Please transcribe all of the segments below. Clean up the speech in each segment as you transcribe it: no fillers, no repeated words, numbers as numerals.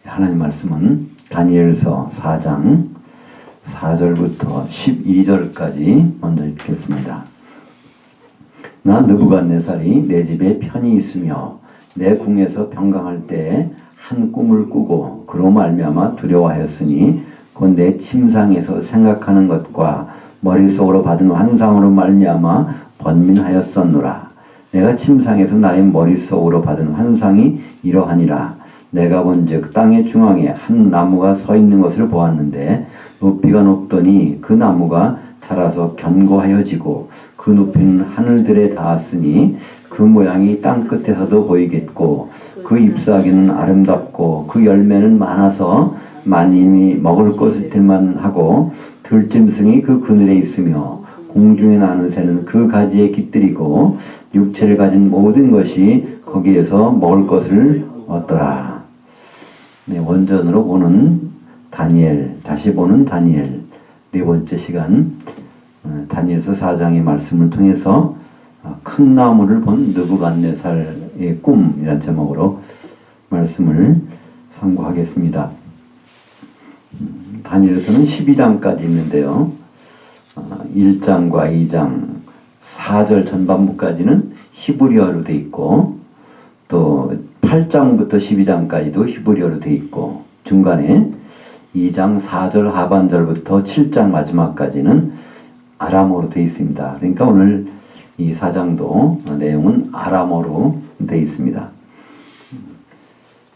하나님 말씀은 다니엘서 4장 4절부터 12절까지 먼저 읽겠습니다. 나 느부갓네살이 내 집에 편히 있으며 내 궁에서 평강할 때에 한 꿈을 꾸고 그로 말미암아 두려워하였으니 곧 내 침상에서 생각하는 것과 머릿속으로 받은 환상으로 말미암아 번민하였었노라. 내가 침상에서 나의 머릿속으로 받은 환상이 이러하니라. 내가 본즉 땅의 중앙에 한 나무가 서 있는 것을 보았는데 높이가 높더니 그 나무가 자라서 견고하여지고 그 높이는 하늘들에 닿았으니 그 모양이 땅 끝에서도 보이겠고 그 잎사귀는 아름답고 그 열매는 많아서 만님이 먹을 것을 들만하고 들짐승이 그 그늘에 있으며 공중에 나는 새는 그 가지에 깃들이고 육체를 가진 모든 것이 거기에서 먹을 것을 얻더라. 네, 원전으로 보는 다니엘, 다시 보는 다니엘 네 번째 시간 다니엘서 4장의 말씀을 통해서 큰 나무를 본 느부갓네살의 꿈이라는 제목으로 말씀을 상고하겠습니다. 다니엘서는 12장까지 있는데요. 1장과 2장 4절 전반부까지는 히브리어로 돼 있고 또 8장부터 12장까지도 히브리어로 돼 있고 중간에 2장 4절 하반절부터 7장 마지막까지는 아람어로 돼 있습니다. 그러니까 오늘 이 4장도 내용은 아람어로 돼 있습니다.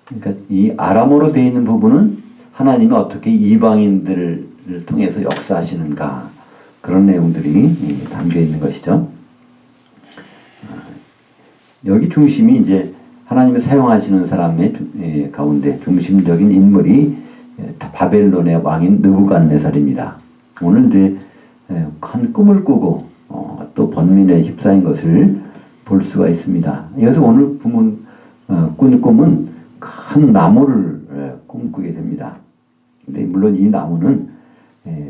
그러니까 이 아람어로 돼 있는 부분은 하나님이 어떻게 이방인들을 통해서 역사하시는가 그런 내용들이 담겨 있는 것이죠. 여기 중심이 이제 하나님이 사용하시는 사람의 가운데 중심적인 인물이 바벨론의 왕인 느부갓네살입니다. 오늘 이제 큰 꿈을 꾸고 또 번민에 휩싸인 것을 볼 수가 있습니다. 여기서 오늘 보면 꾼 꿈은 큰 나무를 꿈꾸게 됩니다. 근데 물론 이 나무는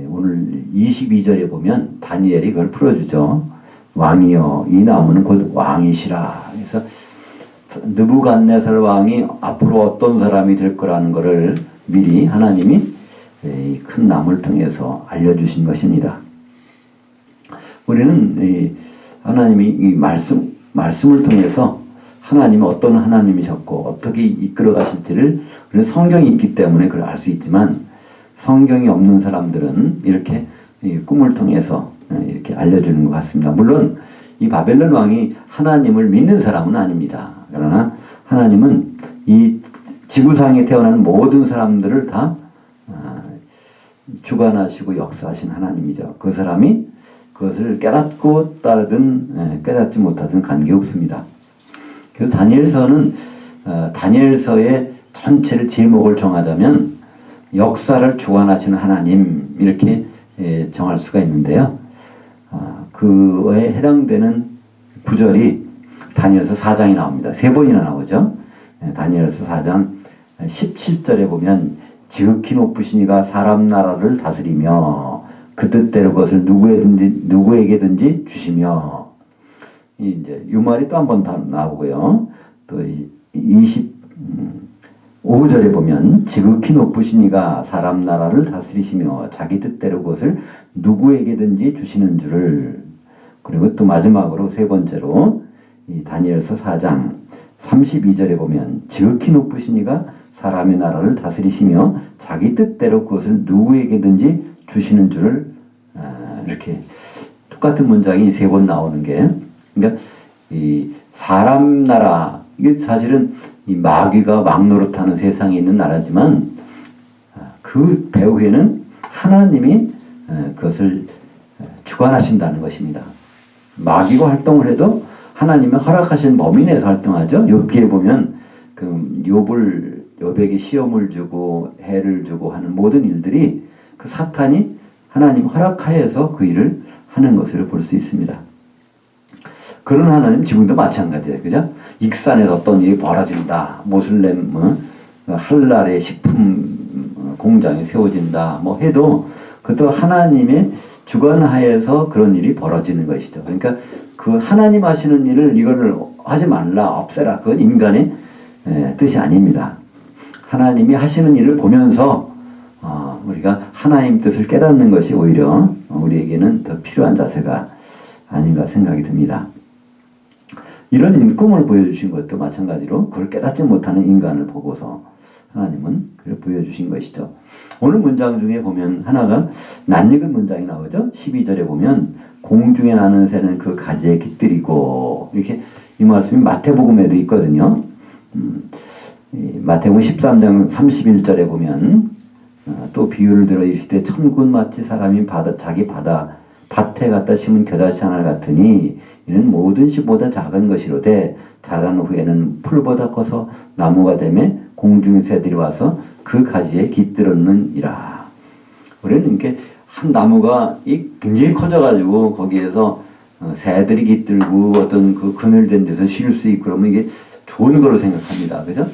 오늘 22절에 보면 다니엘이 그걸 풀어주죠. 왕이여 이 나무는 곧 왕이시라. 그래서 느부갓네살 왕이 앞으로 어떤 사람이 될 거라는 것을 미리 하나님이 이 큰 나무를 통해서 알려주신 것입니다. 우리는 하나님이 이 말씀을 통해서 하나님이 어떤 하나님이셨고 어떻게 이끌어 가실지를 우리는 성경이 있기 때문에 그걸 알 수 있지만 성경이 없는 사람들은 이렇게 꿈을 통해서 이렇게 알려주는 것 같습니다. 물론 이 바벨론 왕이 하나님을 믿는 사람은 아닙니다. 그러나 하나님은 이 지구상에 태어난 모든 사람들을 다 주관하시고 역사하신 하나님이죠. 그 사람이 그것을 깨닫고 따르든 깨닫지 못하든 관계없습니다. 그래서 다니엘서는 다니엘서의 전체를 제목을 정하자면 역사를 주관하시는 하나님 이렇게 정할 수가 있는데요. 그에 해당되는 구절이 다니엘서 4장이 나옵니다. 3번이나 나오죠. 다니엘서 4장 17절에 보면 지극히 높으신 이가 사람 나라를 다스리며 그 뜻대로 그것을 누구에게든지 주시며 이제 이 말이 또 한 번 더 나오고요. 또 25절에 보면 지극히 높으신 이가 사람 나라를 다스리시며 자기 뜻대로 그것을 누구에게든지 주시는 줄을 그리고 또 마지막으로 세 번째로 이 다니엘서 4장 32절에 보면 지극히 높으신 이가 사람의 나라를 다스리시며 자기 뜻대로 그것을 누구에게든지 주시는 줄을 이렇게 똑같은 문장이 3번 나오는 게 그러니까 이 사람 나라 이게 사실은 이 마귀가 막노릇하는 세상에 있는 나라지만 그 배후에는 하나님이 그것을 주관하신다는 것입니다. 마귀가 활동을 해도 하나님이 허락하신 범위 내에서 활동하죠. 욥기에 보면 그 욥에게 시험을 주고 해를 주고 하는 모든 일들이 그 사탄이 하나님 허락하여서 그 일을 하는 것을 볼 수 있습니다. 그런 하나님 지금도 마찬가지예요. 그죠? 익산에서 어떤 일이 벌어진다. 모슬렘 할랄의 식품 공장이 세워진다. 뭐 해도 그것도 하나님의 주관하에서 그런 일이 벌어지는 것이죠. 그러니까 그 하나님 하시는 일을 이거를 하지 말라 없애라 그건 인간의 뜻이 아닙니다. 하나님이 하시는 일을 보면서 우리가 하나님 뜻을 깨닫는 것이 오히려 우리에게는 더 필요한 자세가 아닌가 생각이 듭니다. 이런 꿈을 보여주신 것도 마찬가지로 그걸 깨닫지 못하는 인간을 보고서 하나님은 그걸 보여주신 것이죠. 오늘 문장 중에 보면 하나가 낯익은 문장이 나오죠. 12절에 보면 공중에 나는 새는 그 가지에 깃들이고, 이렇게 이 말씀이 마태복음에도 있거든요. 마태복음 13장 31절에 보면 또 비유를 들어 이르시되 천군 마치 사람이 자기 밭에 갖다 심은 겨자씨 하나 같으니 이는 모든 씨보다 작은 것이로되 자란 후에는 풀보다 커서 나무가 되매 공중의 새들이 와서 그 가지에 깃들었느니라. 우리는 이렇게 한 나무가 굉장히 커져가지고 거기에서 새들이 깃들고 어떤 그 그늘된 데서 쉴 수 있고 그러면 이게 좋은 거로 생각합니다. 그죠?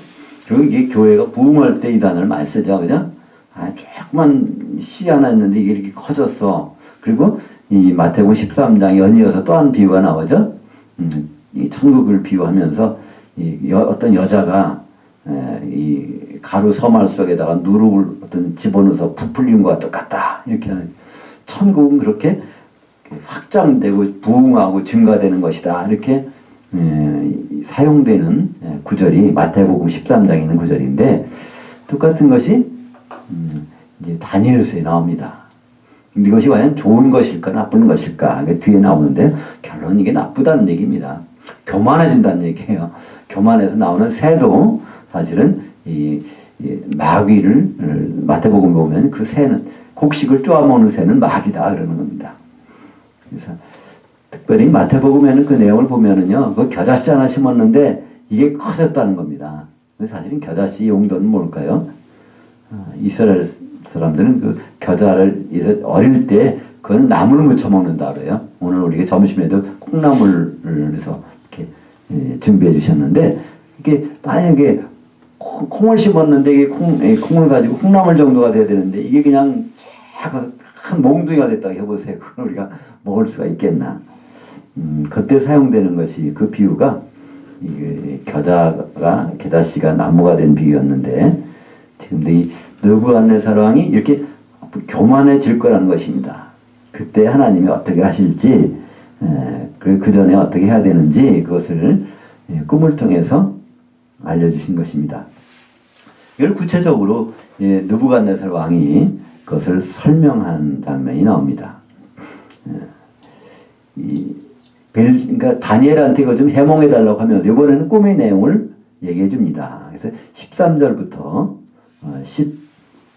그리고 이게 교회가 부흥할 때 이 단어를 많이 쓰죠. 그죠? 조그만 씨 하나 있는데 이게 이렇게 커졌어. 그리고 이 마태복음 13장에 연이어서 또 한 비유가 나오죠. 이 천국을 비유하면서 어떤 여자가 이 가루 서말 속에다가 누룩을 어떤 집어넣어서 부풀린 것과 똑같다. 이렇게 하는, 천국은 그렇게 확장되고 부흥하고 증가되는 것이다. 이렇게 사용되는 구절이 마태복음 13장에 있는 구절인데, 똑같은 것이 이제 다니엘서에 나옵니다. 이것이 과연 좋은 것일까 나쁜 것일까 뒤에 나오는데 결론은 이게 나쁘다는 얘기입니다. 교만해진다는 얘기예요. 교만해서 나오는 새도 사실은 이 마귀를 마태복음 보면 그 새는 곡식을 쪼아먹는 새는 마귀다 그러는 겁니다. 그래서 특별히 마태복음에는 그 내용을 보면은요, 그 겨자씨 하나 심었는데 이게 커졌다는 겁니다. 사실은 겨자씨 용도는 뭘까요? 이스라엘 사람들은 그 겨자를 어릴 때 그건 나물 무쳐 먹는다 그래요. 오늘 우리가 점심에도 콩나물을 해서 이렇게 준비해 주셨는데, 이게 만약에 콩을 심었는데 이게 콩을 가지고 콩나물 정도가 돼야 되는데 이게 그냥 큰 몽둥이가 됐다고 해보세요. 그걸 우리가 먹을 수가 있겠나? 그때 사용되는 것이 그 비유가 이게 겨자씨가 나무가 된 비유였는데, 지금도 이 느부갓네살 왕이 이렇게 교만해질 거라는 것입니다. 그때 하나님이 어떻게 하실지, 그 전에 어떻게 해야 되는지 그것을 꿈을 통해서 알려주신 것입니다. 이걸 구체적으로 느부갓네살 왕이 그것을 설명한 장면이 나옵니다. 그러니까 다니엘한테 이거 좀 해몽해 달라고 하면 이번에는 꿈의 내용을 얘기해 줍니다. 그래서 13절부터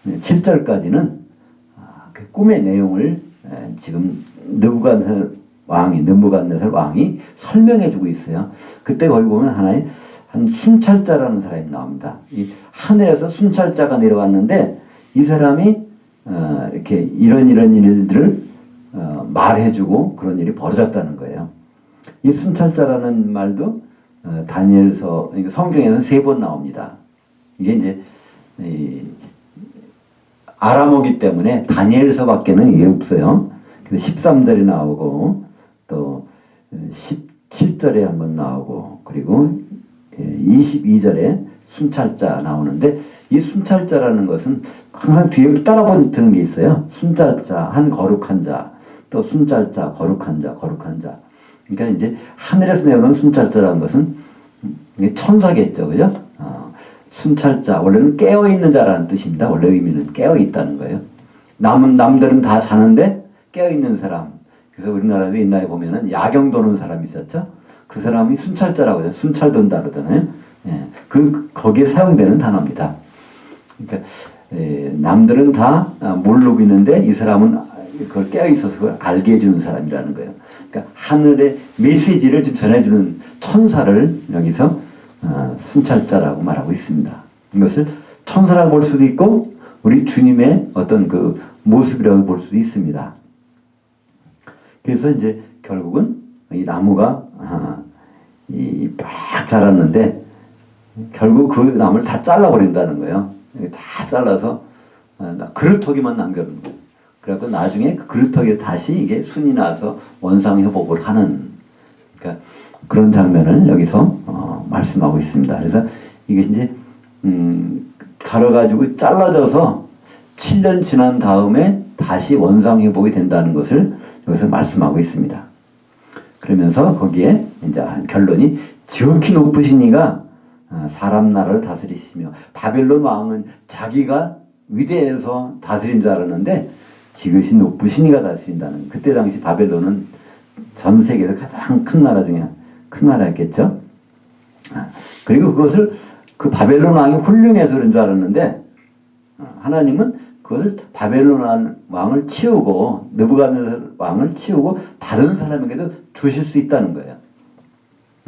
17절까지는 그 꿈의 내용을 지금 느부갓네살 왕이 설명해 주고 있어요. 그때 거기 보면 한 순찰자라는 사람이 나옵니다. 이 하늘에서 순찰자가 내려왔는데 이 사람이 이렇게 이런 일들을 말해주고 그런 일이 벌어졌다는 거예요. 이 순찰자라는 말도 다니엘서 성경에서는 3번 나옵니다. 이게 이제 아람어기 때문에 다니엘서밖에는 이게 없어요. 그래서 13절에 나오고 또 17절에 한번 나오고 그리고 22절에 순찰자 나오는데, 이 순찰자라는 것은 항상 뒤에 따라붙는 게 있어요. 순찰자, 한 거룩한 자, 또 순찰자, 거룩한 자. 그러니까 이제 하늘에서 내오는 순찰자라는 것은 천사겠죠, 그죠? 순찰자, 원래는 깨어있는 자라는 뜻입니다. 원래 의미는 깨어있다는 거예요. 남들은 다 자는데 깨어있는 사람. 그래서 우리나라도 옛날에 보면은 야경 도는 사람이 있었죠. 그 사람이 순찰자라고 해요. 순찰 돈다 그러잖아요. 거기에 사용되는 단어입니다. 그러니까 남들은 다 모르고 있는데 이 사람은 그걸 깨어있어서 그걸 알게 해주는 사람이라는 거예요. 그러니까 하늘의 메시지를 좀 전해주는 천사를 여기서 순찰자라고 말하고 있습니다. 이것을 천사라고 볼 수도 있고 우리 주님의 어떤 그 모습이라고 볼 수도 있습니다. 그래서 이제 결국은 이 나무가 막 자랐는데 결국 그 나무를 다 잘라버린다는 거예요. 다 잘라서 그루터기만 남겨놓는 거예요. 그래갖고 나중에 그 그루터기에 다시 이게 순이 나서 원상회복을 하는, 그러니까 그런 장면을 여기서 말씀하고 있습니다. 그래서 이게 이제 자라가지고 잘라져서 7년 지난 다음에 다시 원상회복이 된다는 것을 여기서 말씀하고 있습니다. 그러면서 거기에 이제 결론이 지극히 높으신 이가 사람 나라를 다스리시며, 바벨론 왕은 자기가 위대해서 다스린 줄 알았는데 지극히 높으신 이가 다스린다는, 그때 당시 바벨론은 전 세계에서 가장 큰 나라 중에 큰 나라였겠죠. 그리고 그것을 그 바벨론 왕이 훌륭해서 그런 줄 알았는데 하나님은 그것을 바벨론 왕을 치우고 느부갓네살 왕을 치우고 다른 사람에게도 주실 수 있다는 거예요.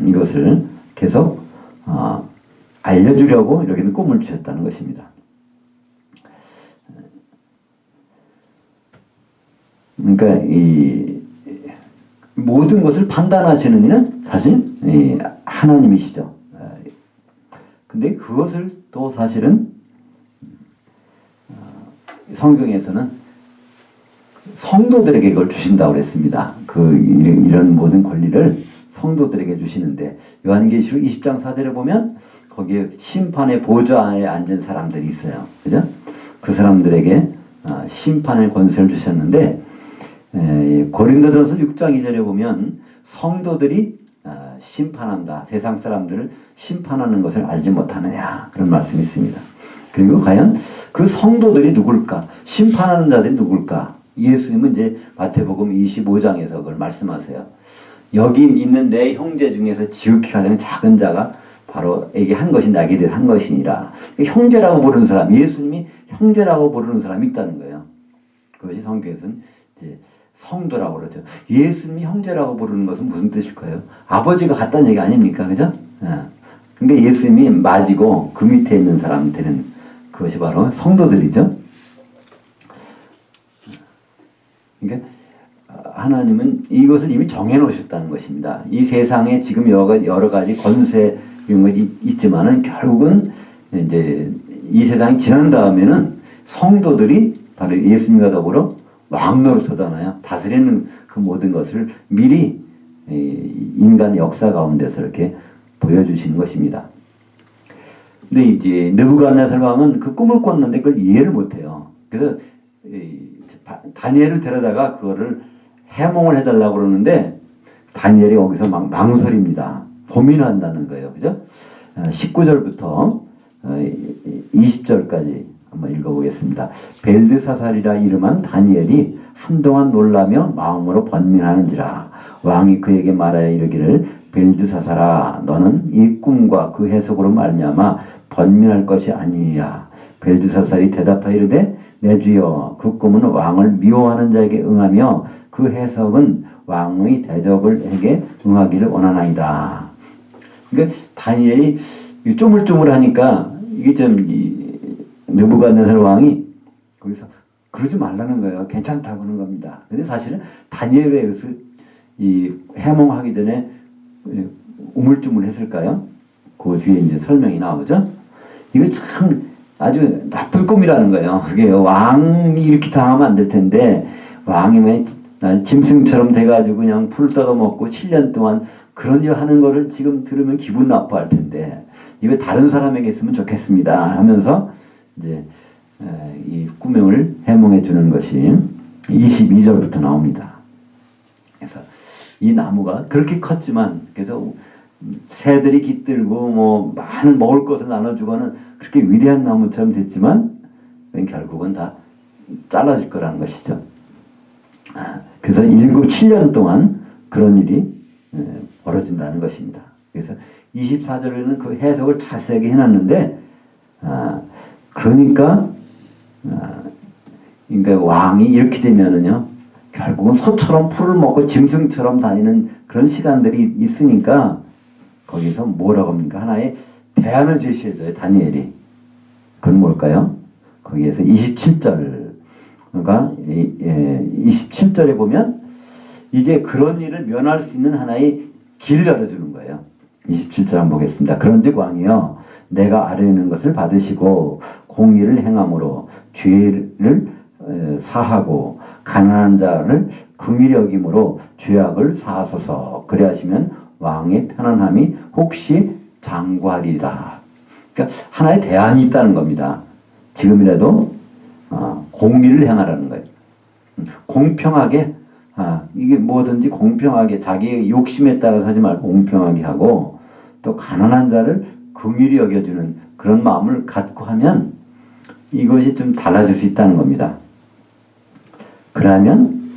이것을 계속 알려주려고 이렇게 꿈을 주셨다는 것입니다. 그러니까 이 모든 것을 판단하시는 이는 사실 하나님이시죠. 근데 그것을 또 사실은 성경에서는 성도들에게 이걸 주신다고 그랬습니다. 이런 모든 권리를 성도들에게 주시는데, 요한계시록 20장 4절에 보면 거기에 심판의 보좌에 앉은 사람들이 있어요. 그죠? 그 사람들에게 심판의 권세를 주셨는데, 고린도전서 6장 2절에 보면 성도들이 심판한다. 세상 사람들을 심판하는 것을 알지 못하느냐. 그런 말씀이 있습니다. 그리고 과연 그 성도들이 누굴까? 심판하는 자들이 누굴까? 예수님은 이제 마태복음 25장에서 그걸 말씀하세요. 여기 있는 내 형제 중에서 지극히 가장 작은 자가 바로 에게 한 것이 나에게 한 것이니라. 형제라고 부르는 사람, 예수님이 형제라고 부르는 사람이 있다는 거예요. 그것이 성경에서는 이제 성도라고 그러죠. 예수님이 형제라고 부르는 것은 무슨 뜻일까요? 아버지가 같다는 얘기 아닙니까? 그죠? 근데 예수님이 맞이고 그 밑에 있는 사람들은 그것이 바로 성도들이죠. 그러니까 하나님은 이것을 이미 정해놓으셨다는 것입니다. 이 세상에 지금 여러 가지 권세 이런 것이 있지만은 결국은 이제 이 세상이 지난 다음에는 성도들이 바로 예수님과 더불어 왕 노릇하잖아요. 다스리는 그 모든 것을 미리 인간의 역사 가운데서 이렇게 보여주시는 것입니다. 근데 이제 느부갓네살 왕은 그 꿈을 꿨는데 그걸 이해를 못해요. 그래서 다니엘을 데려다가 그거를 해몽을 해달라고 그러는데 다니엘이 거기서 막 망설입니다. 고민한다는 거예요. 그죠? 19절부터 20절까지 한번 읽어보겠습니다. 벨드사살이라 이름한 다니엘이 한동안 놀라며 마음으로 번민하는지라. 왕이 그에게 말하여 이르기를 벨드사살아, 너는 이 꿈과 그 해석으로 말미암아 번민할 것이 아니니라. 벨드사살이 대답하여 이르되 내 주여, 그 꿈은 왕을 미워하는 자에게 응하며 그 해석은 왕의 대적을에게 응하기를 원하나이다. 그러니까 다니엘이 쪼물쪼물하니까 이게 좀 느부갓네살 왕이 거기서 그러지 말라는 거예요. 괜찮다고 하는 겁니다. 근데 사실은 다니엘에 의해서 이 해몽하기 전에 우물쭈물했을까요? 그 뒤에 이제 설명이 나오죠. 이거 참 아주 나쁜 꿈이라는 거예요. 그게 왕이 이렇게 당하면 안 될 텐데 왕이 왜 짐승처럼 돼가지고 그냥 풀 뜯어먹고 7년 동안 그런 일 하는 거를 지금 들으면 기분 나빠할 텐데 이거 다른 사람에게 있으면 좋겠습니다 하면서 이제 이 꿈을 해몽해 주는 것이 22절부터 나옵니다. 그래서 이 나무가 그렇게 컸지만 그래서 새들이 깃들고 뭐 많은 먹을 것을 나눠주고는 그렇게 위대한 나무처럼 됐지만 결국은 다 잘라질 거라는 것이죠. 그래서 7년 동안 그런 일이 벌어진다는 것입니다. 그래서 24절에는 그 해석을 자세하게 해놨는데 그러니까 왕이 이렇게 되면은요 결국은 소처럼 풀을 먹고 짐승처럼 다니는 그런 시간들이 있으니까 거기서 뭐라고 합니까? 하나의 대안을 제시해줘요, 다니엘이. 그건 뭘까요? 거기에서 27절, 그러니까 27절에 보면 이제 그런 일을 면할 수 있는 하나의 길을 열어주는 거예요. 27절 한번 보겠습니다. 그런즉 왕이여, 내가 아뢰는 것을 받으시고 공의를 행함으로 죄를 사하고 가난한 자를 긍휼히 여김으로 죄악을 사하소서. 그래하시면 왕의 편안함이 혹시 장구하리라. 그러니까 하나의 대안이 있다는 겁니다. 지금이라도 공의를 행하라는 거예요. 공평하게 이게 뭐든지 공평하게 자기의 욕심에 따라서 하지 말고 공평하게 하고 또 가난한 자를 긍휼히 여겨주는 그런 마음을 갖고 하면 이것이 좀 달라질 수 있다는 겁니다. 그러면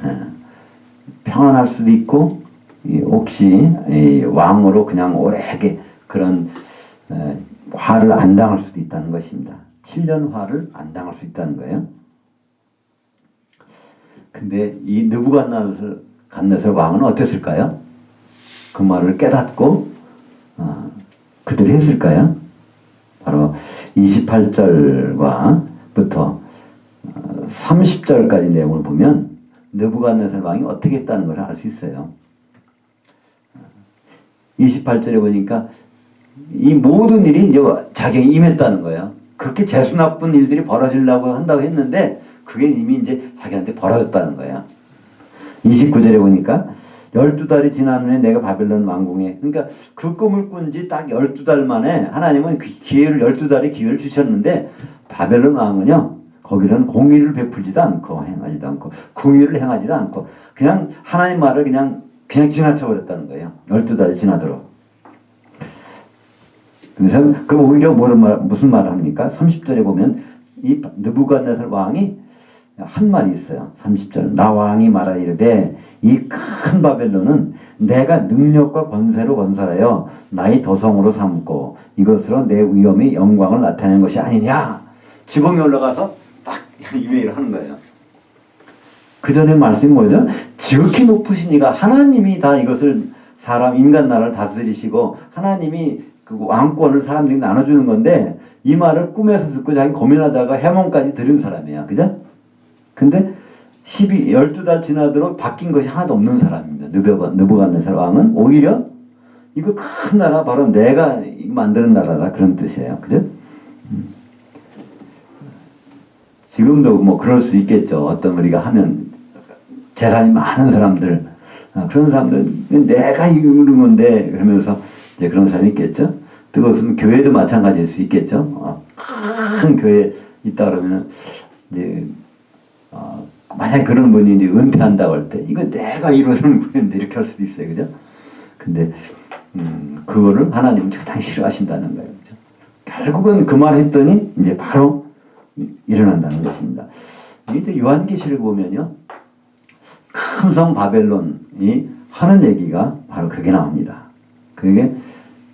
평안할 수도 있고 혹시 왕으로 그냥 오래게 그런 화를 안 당할 수도 있다는 것입니다. 7년 화를 안 당할 수 있다는 거예요. 근데 이 느부갓네살 왕은 어땠을까요? 그 말을 깨닫고 그들이 했을까요? 바로 28절과부터 30절까지 내용을 보면 느부갓네살 왕이 어떻게 했다는 걸 알 수 있어요. 28절에 보니까 이 모든 일이 이제 자기에게 임했다는 거예요. 그렇게 재수 나쁜 일들이 벌어지려고 한다고 했는데 그게 이미 이제 자기한테 벌어졌다는 거예요. 29절에 보니까 12달이 지난 후에 내가 바벨론 왕궁에, 그러니까 그 꿈을 꾼 지 딱 12달 만에 하나님은 그 기회를 12달의 기회를 주셨는데 바벨론 왕은요 거기는 공의를 베풀지도 않고 행하지도 않고 공의를 행하지도 않고 그냥 하나님 말을 그냥 지나쳐 버렸다는 거예요. 12달이 지나도록. 그래서 그 오히려 무슨 말을 합니까? 30절에 보면 이 느부갓네살 왕이 한 말이 있어요. 30절. 나 왕이 말하이르되 이 큰 바벨론은 내가 능력과 권세로 건설하여 나의 도성으로 삼고 이것으로 내 위엄의 영광을 나타내는 것이 아니냐. 지붕에 올라가서 딱 이메일을 하는 거예요. 그 전에 말씀이 뭐죠? 지극히 높으신 이가 하나님이 다 이것을 인간 나라를 다스리시고 하나님이 그 왕권을 사람들이 나눠주는 건데 이 말을 꿈에서 듣고 자기 고민하다가 해몽까지 들은 사람이야. 그죠? 근데 12달 지나도록 바뀐 것이 하나도 없는 사람입니다. 느부갓네살 왕은 오히려 이거 큰 나라 바로 내가 만드는 나라다 그런 뜻이에요. 그죠? 지금도 뭐 그럴 수 있겠죠. 어떤 우리가 하면 재산이 많은 사람들 그런 사람들 내가 이루는 건데 그러면서 이제 그런 사람이 있겠죠. 그것은 교회도 마찬가지일 수 있겠죠. 큰 교회 있다 그러면 이제 만약 그런 분이 이제 은퇴한다고 할 때 이거 내가 이루는 거인데 이렇게 할 수도 있어요. 그죠? 근데 그거를 하나님은 가장 싫어하신다는 거예요. 그죠? 결국은 그 말 했더니 이제 바로 일어난다는 것입니다. 이게 요한계시를 보면요. 큰 성 바벨론이 하는 얘기가 바로 그게 나옵니다. 그게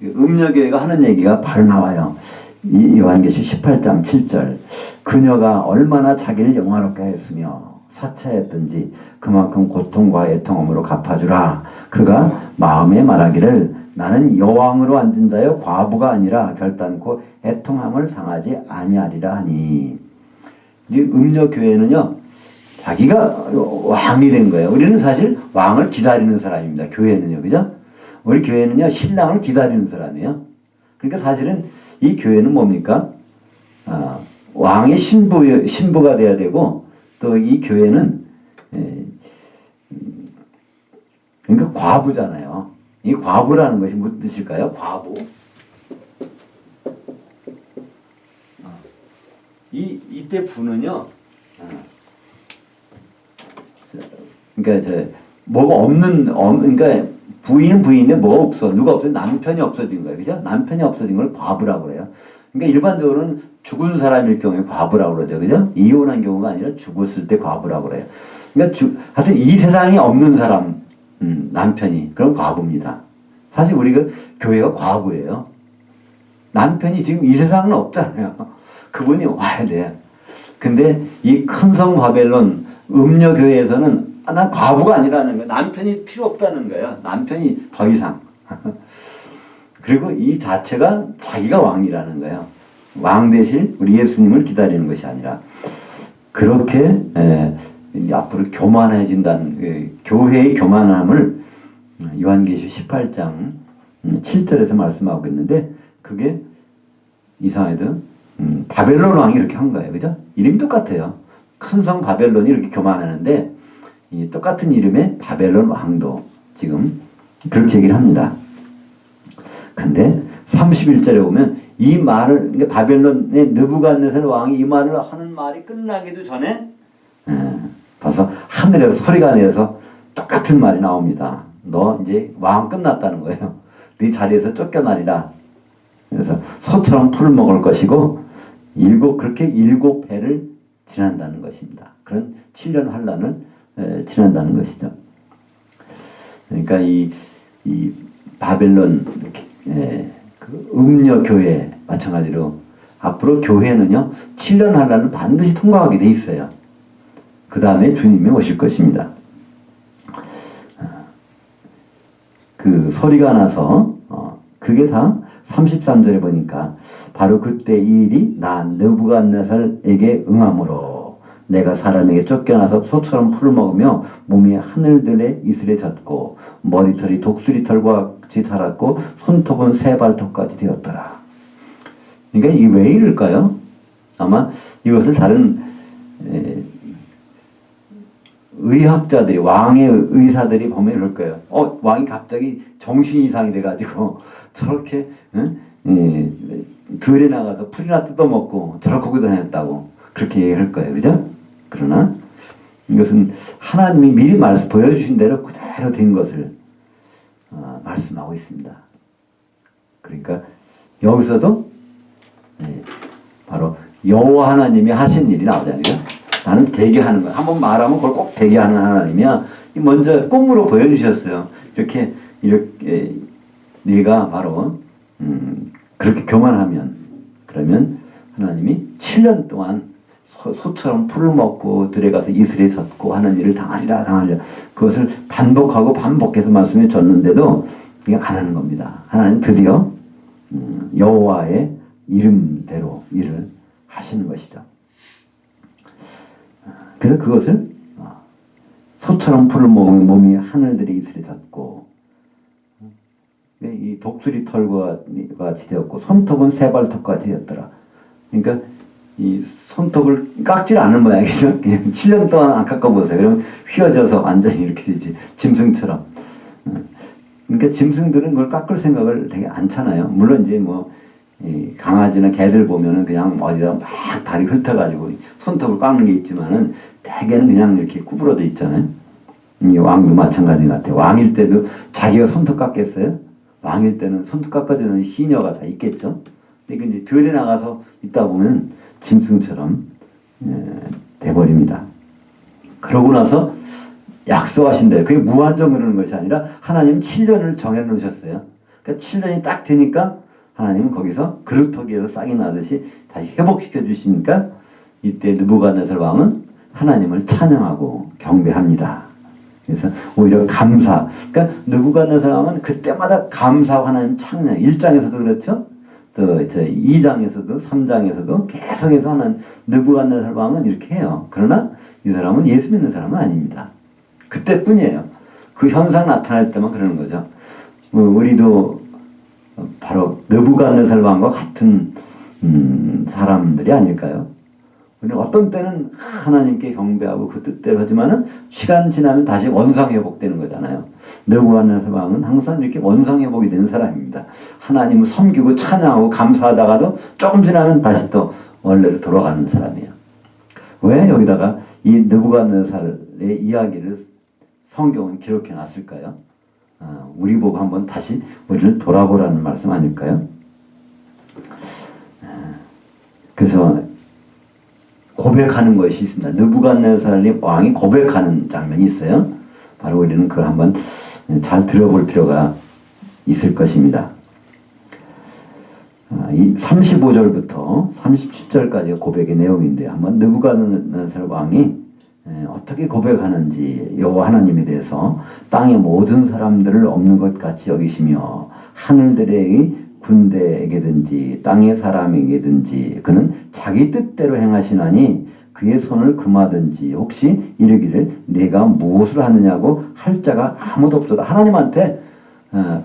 음녀교회가 하는 얘기가 바로 나와요. 이 요한계시 18장 7절 그녀가 얼마나 자기를 영화롭게 했으며 사차했던지 그만큼 고통과 애통함으로 갚아주라. 그가 마음에 말하기를 나는 여왕으로 앉은 자여 과부가 아니라 결단코 애통함을 당하지 아니하리라 하니. 이 음녀교회는요 자기가 왕이 된 거예요. 우리는 사실 왕을 기다리는 사람입니다. 교회는요. 그죠? 우리 교회는요 신랑을 기다리는 사람이에요. 그러니까 사실은 이 교회는 뭡니까? 왕의 신부가 돼야 되고 또 이 교회는 그러니까 과부잖아요. 이 과부라는 것이 무슨 뜻일까요? 과부. 이때 부는요. 그러니까 뭐가 그러니까 부인은 부인인데 뭐가 없어. 누가 없어? 남편이 없어진 거예요. 그죠? 남편이 없어진 걸 과부라고 그래요. 그러니까 일반적으로는 죽은 사람일 경우에 과부라고 그러죠. 그죠? 이혼한 경우가 아니라 죽었을 때 과부라고 그래요. 그러니까 하여튼 이 세상에 없는 사람, 남편이. 그럼 과부입니다. 사실 우리가 교회가 과부예요. 남편이 지금 이 세상은 없잖아요. 그분이 와야 돼요. 근데 이 큰 성 바벨론 음녀교회에서는 난 과부가 아니라는 거예요. 남편이 필요 없다는 거예요. 남편이 더 이상. 그리고 이 자체가 자기가 왕이라는 거예요. 왕 대신 우리 예수님을 기다리는 것이 아니라 그렇게 앞으로 교만해진다는 교회의 교만함을 요한계시 18장 7절에서 말씀하고 있는데 그게 이상하게도 바벨론 왕이 이렇게 한 거예요. 그죠? 이름이 똑같아요. 큰 성 바벨론이 이렇게 교만하는데 이 똑같은 이름의 바벨론 왕도 지금 그렇게 얘기를 합니다. 근데 31절에 보면 이 말을, 그러니까 바벨론의 느부갓네살 왕이 이 말을 하는 말이 끝나기도 전에 벌써 하늘에서 소리가 내려서 똑같은 말이 나옵니다. 너 이제 왕 끝났다는 거예요. 네 자리에서 쫓겨나리라. 그래서 소처럼 풀을 먹을 것이고 그렇게 일곱 해를 지난다는 것입니다. 그런 7년 환란을 지난다는 것이죠. 그러니까 이 바벨론 그 음녀 교회 마찬가지로 앞으로 교회는요 7년 환란을 반드시 통과하게 돼 있어요. 그 다음에 주님이 오실 것입니다. 그 소리가 나서 그게 다 33절에 보니까 바로 그때 이 일이 나 느부갓네살에게 응함으로 내가 사람에게 쫓겨나서 소처럼 풀을 먹으며 몸이 하늘들의 이슬에 젖고 머리털이 독수리털과 같이 자랐고 손톱은 새발톱까지 되었더라. 그러니까 이게 왜 이럴까요? 아마 이것을 다른 의학자들이 왕의 의사들이 보면 이럴 거예요. 왕이 갑자기 정신 이상이 돼가지고 저렇게 들에 나가서 풀이나 뜯어먹고 저렇게 하고 다녔다고 그렇게 얘기할 거예요. 그죠? 그러나 이것은 하나님이 미리 보여주신 대로 그대로 된 것을 말씀하고 있습니다. 그러니까 여기서도 바로 여호와 하나님이 하신 일이 나오잖아요. 나는 대기하는 거야. 한번 말하면 그걸 꼭 대기하는 하나님이야. 먼저 꿈으로 보여주셨어요. 이렇게 네가 바로 그렇게 교만하면 그러면 하나님이 7년 동안 소처럼 풀을 먹고 들에 가서 이슬에 젖고 하는 일을 당하리라. 그것을 반복해서 말씀해 줬는데도 이게 안 하는 겁니다. 하나님 드디어 여호와의 이름대로 일을 하시는 것이죠. 그래서 그것을 소처럼 풀을 먹으면 몸이 하늘들의 이슬에 젖고 이 독수리 털과 같이 되었고 손톱은 새발톱과 같이 되었더라. 그러니까 이 손톱을 깎질 않은 모양이죠. 그냥 7년 동안 안 깎아보세요. 그러면 휘어져서 완전히 이렇게 되지. 짐승처럼. 그러니까 짐승들은 그걸 깎을 생각을 되게 않잖아요. 물론 이제 강아지나 개들 보면은 그냥 어디다 막 다리 훑어가지고 손톱을 깎는 게 있지만은 대개는 그냥 이렇게 구부러져 있잖아요. 이 왕도 마찬가지 같아요. 왕일 때도 자기가 손톱 깎겠어요? 왕일 때는 손톱 깎아주는 희녀가 다 있겠죠. 근데 이제 들에 나가서 있다 보면 짐승처럼 돼버립니다. 그러고 나서 약속하신 대로 그게 무한정 그러는 것이 아니라 하나님 7년을 정해놓으셨어요. 그러니까 7년이 딱 되니까 하나님은 거기서 그루터기에서 싹이 나듯이 다시 회복시켜 주시니까 이때 느부갓네살 왕은 하나님을 찬양하고 경배합니다. 그래서 오히려 감사. 그러니까 느부갓네살 왕은 그때마다 감사하고 하나님 찬양. 1장에서도 그렇죠. 또 2장에서도 3장에서도 계속해서 하는 느부갓네살 왕은 이렇게 해요. 그러나 이 사람은 예수 믿는 사람은 아닙니다. 그때뿐이에요. 그 현상 나타날 때만 그러는 거죠. 우리도 바로 느부갓네살 왕과 같은 사람들이 아닐까요? 우리는 어떤 때는 하나님께 경배하고 그 뜻대로 하지만은 시간 지나면 다시 원상 회복되는 거잖아요. 느부갓네살 왕은 항상 이렇게 원상 회복이 되는 사람입니다. 하나님을 섬기고 찬양하고 감사하다가도 조금 지나면 다시 또 원래로 돌아가는 사람이에요. 왜 여기다가 이 느부갓네살의 이야기를 성경은 기록해 놨을까요? 우리 보고 한번 다시 우리를 돌아보라는 말씀 아닐까요? 그래서 고백하는 것이 있습니다. 느부갓네살 왕이 고백하는 장면이 있어요. 바로 우리는 그걸 한번 잘 들어볼 필요가 있을 것입니다. 이 35절부터 37절까지가 고백의 내용인데 한번 느부갓네살 왕이 어떻게 고백하는지 여호와 하나님에 대해서 땅의 모든 사람들을 없는 것 같이 여기시며 하늘들의 군대에게든지 땅의 사람에게든지 그는 자기 뜻대로 행하시나니 그의 손을 금하든지 혹시 이르기를 내가 무엇을 하느냐고 할 자가 아무도 없도다. 하나님한테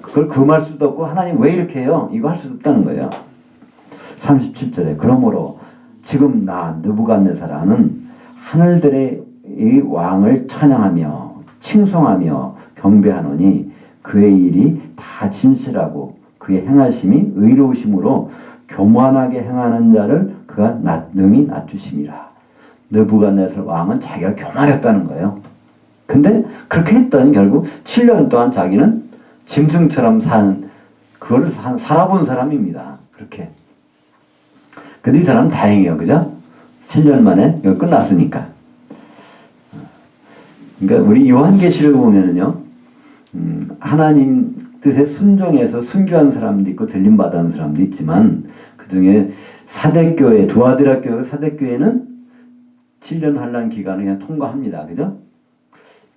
그걸 금할 수도 없고 하나님 왜 이렇게 해요? 이거 할 수도 없다는 거예요. 37절에 그러므로 지금 나 느부갓네살은 하늘들의 이 왕을 찬양하며 칭송하며 경배하노니 그의 일이 다 진실하고 그의 행하심이 의로우심으로 교만하게 행하는 자를 그가 능히 낮추심이라. 느부갓네살 왕은 자기가 교만했다는 거예요. 근데 그렇게 했더니 결국 7년 동안 자기는 짐승처럼 사는, 그걸 살아본 사람입니다. 그렇게. 근데 이 사람은 다행이에요. 그죠? 7년 만에 이거 끝났으니까. 그러니까 우리 요한계시록 보면은요, 하나님 뜻에 순종해서 순교한 사람도 있고 들림받은 사람도 있지만, 그 중에 사대교회, 두아디라 교회 사대교회는 7년 환란 기간을 그냥 통과합니다. 그죠?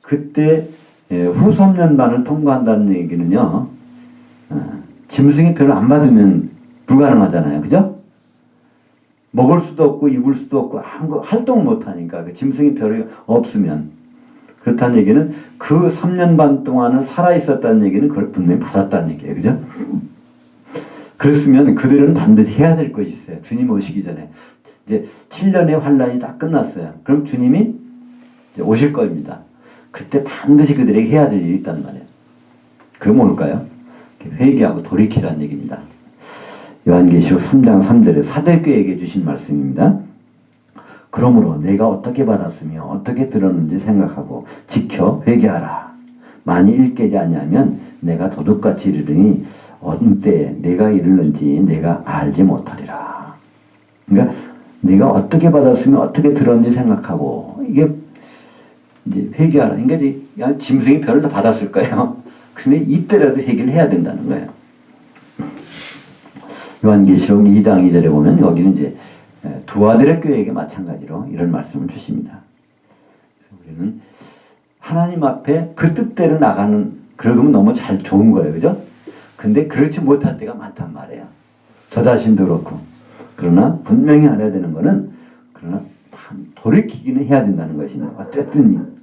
그때 후 3년반을 통과한다는 얘기는요, 짐승의 표를 안 받으면 불가능하잖아요. 그죠? 먹을 수도 없고 입을 수도 없고 아무 활동 못 하니까, 그 짐승의 표이 없으면. 그렇다는 얘기는 그 3년 반 동안을 살아있었다는 얘기는 그걸 분명히 받았다는 얘기예요. 그죠? 그랬으면 그들은 반드시 해야 될 것이 있어요. 주님 오시기 전에. 이제 7년의 환란이 다 끝났어요. 그럼 주님이 이제 오실 겁니다. 그때 반드시 그들에게 해야 될 일이 있단 말이에요. 그게 뭘까요? 회개하고 돌이키라는 얘기입니다. 요한계시록 3장 3절에 사대교회에게 주신 말씀입니다. 그러므로 내가 어떻게 받았으며 어떻게 들었는지 생각하고 지켜 회개하라. 만일 일깨지 아니하면 내가 도둑같이 이르르니 어느 때에 내가 이르는지 내가 알지 못하리라. 그러니까 내가 어떻게 받았으면 어떻게 들었는지 생각하고, 이게 이제 회개하라. 그러니까 이제 그냥 짐승의 표를 다 받았을 거예요. 근데 이때라도 회개를 해야 된다는 거예요. 요한계시록 2장 2절에 보면 여기는 이제 두아디라 교회에게 마찬가지로 이런 말씀을 주십니다. 우리는 하나님 앞에 그 뜻대로 나가는, 그러면 너무 잘 좋은 거예요. 그죠? 근데 그렇지 못할 때가 많단 말이에요. 저 자신도 그렇고. 그러나 분명히 알아야 되는 거는, 그러나 돌이키기는 해야 된다는 것입니다. 어쨌든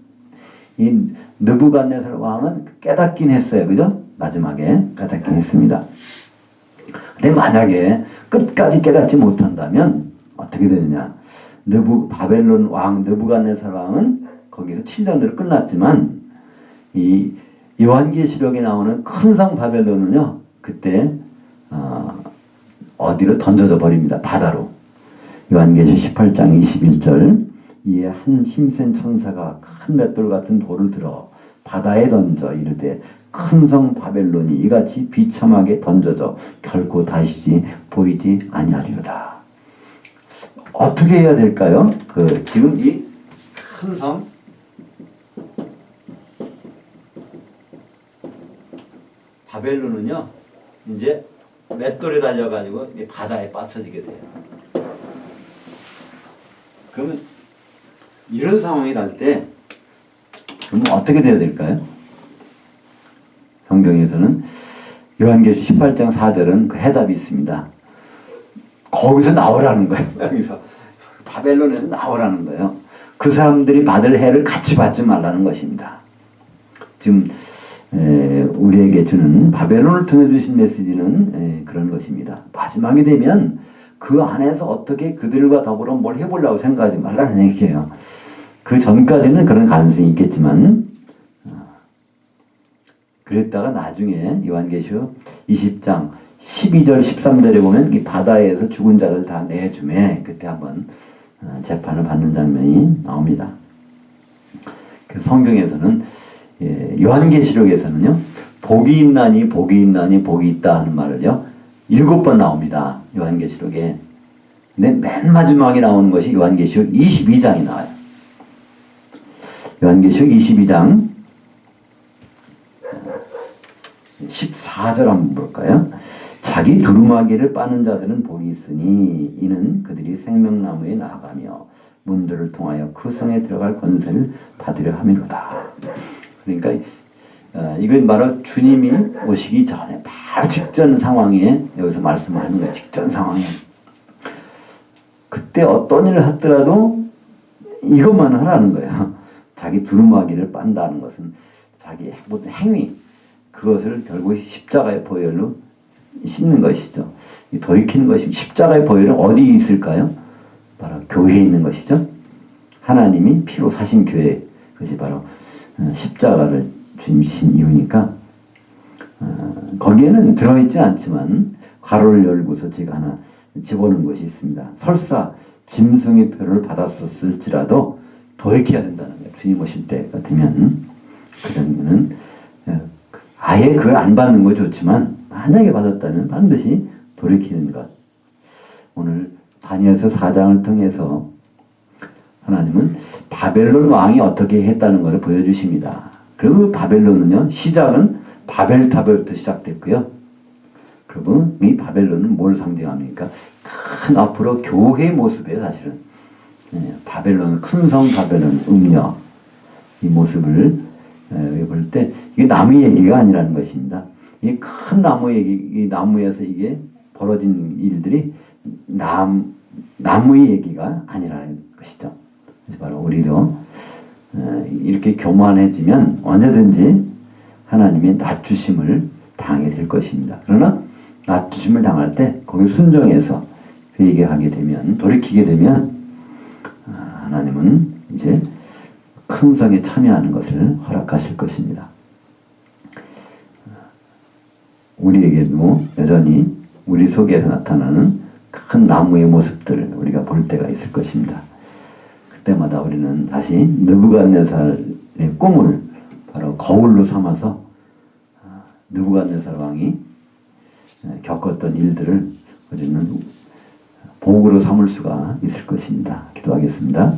이 느부갓네살 왕은 깨닫긴 했어요. 그죠? 마지막에 깨닫긴 했습니다. 근데 만약에 끝까지 깨닫지 못한다면 어떻게 되느냐? 바벨론 왕 느부갓네살 왕은 거기서 7년으로 끝났지만, 이 요한계시록에 나오는 큰 성 바벨론은요, 그때 어디로 던져져 버립니다. 바다로. 요한계시록 18장 21절, 이에 한 힘센 천사가 큰 맷돌 같은 돌을 들어 바다에 던져 이르되 큰 성 바벨론이 이같이 비참하게 던져져 결코 다시 보이지 아니하리로다. 어떻게 해야 될까요? 지금 이 큰 성 바벨론은요, 이제 맷돌에 달려가지고 바다에 빠쳐지게 돼요. 그러면 이런 상황이 날 때, 그러면 어떻게 돼야 될까요? 성경에서는 요한계시록 18장 4절은 그 해답이 있습니다. 거기서 나오라는 거예요. 여기서 바벨론에서 나오라는 거예요. 그 사람들이 받을 해를 같이 받지 말라는 것입니다. 지금 우리에게 주는, 바벨론을 통해 주신 메시지는 그런 것입니다. 마지막이 되면 그 안에서 어떻게 그들과 더불어 뭘 해보려고 생각하지 말라는 얘기예요. 그 전까지는 그런 가능성이 있겠지만, 그랬다가 나중에 요한계시록 20장 12절 13절에 보면 이 바다에서 죽은 자들 다 내주매, 그때 한번 재판을 받는 장면이 나옵니다. 성경에서는, 요한계시록에서는요, 복이 있나니 복이 있나니 복이 있다 하는 말을요 7번 나옵니다. 요한계시록에. 근데 맨 마지막에 나오는 것이 요한계시록 22장이 나와요. 요한계시록 22장 14절 한번 볼까요? 자기 두루마기를 빠는 자들은 복이 있으니 이는 그들이 생명나무에 나아가며 문들을 통하여 그 성에 들어갈 권세를 받으려 함이로다. 그러니까 이건 바로 주님이 오시기 전에 바로 직전 상황에 여기서 말씀하는 거예요. 직전 상황에. 그때 어떤 일을 하더라도 이것만 하라는 거예요. 자기 두루마기를 빤다는 것은 자기 모든 행위, 그것을 결국 십자가의 보혈로 씻는 것이죠. 돌이키는 것이, 십자가의 보혈은 어디 있을까요? 바로 교회에 있는 것이죠. 하나님이 피로 사신 교회, 그것이 바로 십자가를 주님 지신 이유니까, 거기에는 들어있지 않지만 괄호를 열고서 제가 하나 집어넣은 것이 있습니다. 설사 짐승의 표를 받았었을지라도 돌이켜야 된다는 거예요. 주님 오실 때가 되면. 그 정도는 아예 그걸 안 받는 거 좋지만 만약에 받았다면 반드시 돌이키는 것. 오늘 다니엘서 4장을 통해서 하나님은 바벨론 왕이 어떻게 했다는 것을 보여주십니다. 그리고 바벨론은요, 시작은 바벨탑부터 시작됐고요. 그리고 이 바벨론은 뭘 상징합니까? 큰 앞으로 교회의 모습이에요, 사실은. 바벨론, 큰 성 바벨론, 음녀. 이 모습을 볼 때, 이게 나무 얘기가 아니라는 것입니다. 이 큰 나무 얘기, 이 나무에서 이게 벌어진 일들이 나무의 얘기가 아니라는 것이죠. 바로 우리도 이렇게 교만해지면 언제든지 하나님의 낮추심을 당하게 될 것입니다. 그러나 낮추심을 당할 때 거기 순종해서 회개하게 되면, 돌이키게 되면 하나님은 이제 큰 성에 참여하는 것을 허락하실 것입니다. 우리에게도 여전히 우리 속에서 나타나는 큰 나무의 모습들을 우리가 볼 때가 있을 것입니다. 그때마다 우리는 다시 느부갓네살의 꿈을 바로 거울로 삼아서 느부갓네살 왕이 겪었던 일들을 우리는 복으로 삼을 수가 있을 것입니다. 기도하겠습니다.